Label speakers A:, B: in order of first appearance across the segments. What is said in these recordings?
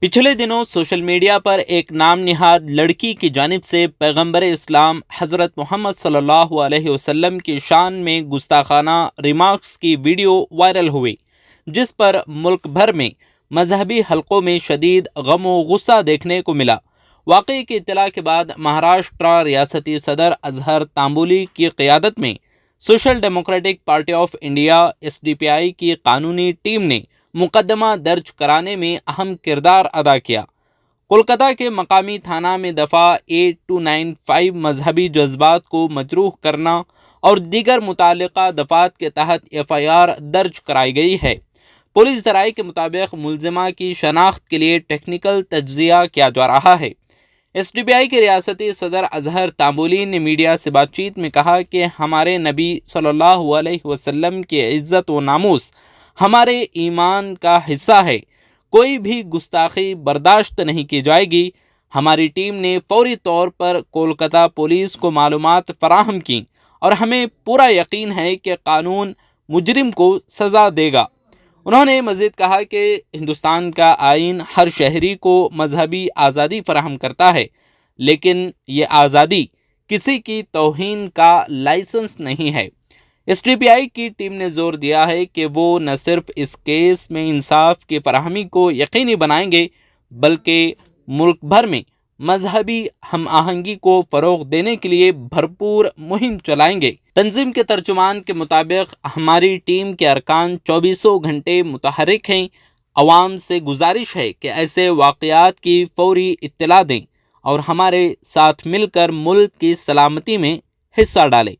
A: پچھلے دنوں social media پر ایک نام نہاد لڑکی کی جانب سے پیغمبر اسلام حضرت محمد صلی اللہ علیہ وسلم کی شان میں گستاخانہ ریمارکس کی ویڈیو وائرل ہوئی، جس پر ملک بھر میں مذہبی حلقوں میں شدید غم و غصہ دیکھنے کو ملا۔ واقعے کی اطلاع کے بعد مہاراشٹر ریاستی صدر اظہر تانبولی کی قیادت میں social democratic party of India (SDPI) کی قانونی ٹیم نے مقدمہ درج کرانے میں اہم کردار ادا کیا۔ کولکتہ کے مقامی تھانہ میں دفعہ 8295 مذہبی جذبات کو مجروح کرنا اور دیگر متعلقہ دفعات کے تحت FIR درج کرائی گئی ہے۔ پولیس ذرائع کے مطابق ملزمہ کی شناخت کے لیے ٹیکنیکل تجزیہ کیا جا رہا ہے۔ SDPI کے ریاستی صدر اظہر تانبولی نے میڈیا سے بات چیت میں کہا کہ ہمارے نبی صلی اللہ علیہ وسلم کی عزت و ناموس ہمارے ایمان کا حصہ ہے، کوئی بھی گستاخی برداشت نہیں کی جائے گی۔ ہماری ٹیم نے فوری طور پر کولکتہ پولیس کو معلومات فراہم کی اور ہمیں پورا یقین ہے کہ قانون مجرم کو سزا دے گا۔ انہوں نے مزید کہا کہ ہندوستان کا آئین ہر شہری کو مذہبی آزادی فراہم کرتا ہے، لیکن یہ آزادی کسی کی توہین کا لائسنس نہیں ہے۔ SDPI کی ٹیم نے زور دیا ہے کہ وہ نہ صرف اس کیس میں انصاف کی فراہمی کو یقینی بنائیں گے، بلکہ ملک بھر میں مذہبی ہم آہنگی کو فروغ دینے کے لیے بھرپور مہم چلائیں گے۔ تنظیم کے ترجمان کے مطابق ہماری ٹیم کے ارکان 24 گھنٹے متحرک ہیں۔ عوام سے گزارش ہے کہ ایسے واقعات کی فوری اطلاع دیں اور ہمارے ساتھ مل کر ملک کی سلامتی میں حصہ ڈالیں۔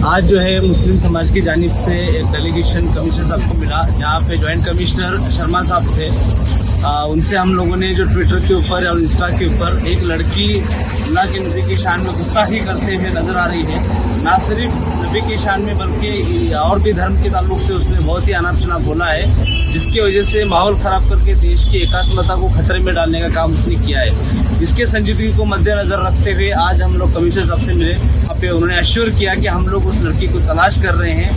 B: آج جو ہے مسلم سماج کی جانب سے ایک ڈیلیگیشن کمشنر صاحب کو ملا، جہاں پہ جوائنٹ کمشنر شرما صاحب تھے۔ ان سے ہم لوگوں نے جو ٹویٹر کے اوپر اور انسٹا کے اوپر ایک لڑکی اللہ کے نبی کی شان میں گستاخی کرتے ہوئے نظر آ رہی ہے، نہ صرف نبی کی شان میں بلکہ اور بھی دھرم کے تعلق سے اس نے بہت ہی اناپ شناپ بولا ہے، جس کی وجہ سے ماحول خراب کر کے دیش کی ایکاتمتا کو خطرے میں ڈالنے کا کام اس نے کیا ہے۔ اس کے سنجیدگی کو مد نظر رکھتے ہوئے آج ہم لوگ کمشنر صاحب سے ملے، وہاں پہ انہوں نے ایشور کیا کہ ہم لوگ اس لڑکی کو تلاش کر رہے ہیں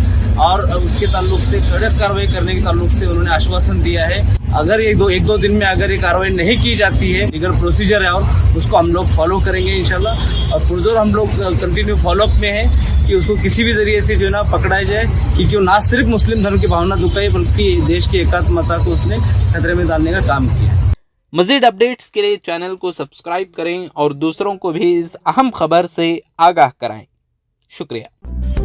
B: اور اس کے تعلق سے کڑک کارروائی کرنے کے تعلق سے انہوں نے آشواسن دیا ہے۔ اگر ایک دو دن میں اگر یہ کارروائی نہیں کی جاتی ہے، لیگل پروسیجر ہے اور اس کو ہم لوگ فالو کریں گے انشاءاللہ، اور پرزور ہم لوگ کنٹینیو فالو اپ میں ہیں کہ اس کو کسی بھی ذریعے سے جو ہے نا پکڑایا جائے، کیونکہ وہ نہ صرف مسلم دھرم کی بھاونا دکھائی بلکہ دیش کی ایکاتمتا کو اس نے خطرے میں ڈالنے کا کام کیا ہے۔
A: مزید اپڈیٹس کے لیے چینل کو سبسکرائب کریں اور دوسروں کو بھی اس اہم خبر سے آگاہ کرائیں۔ شکریہ۔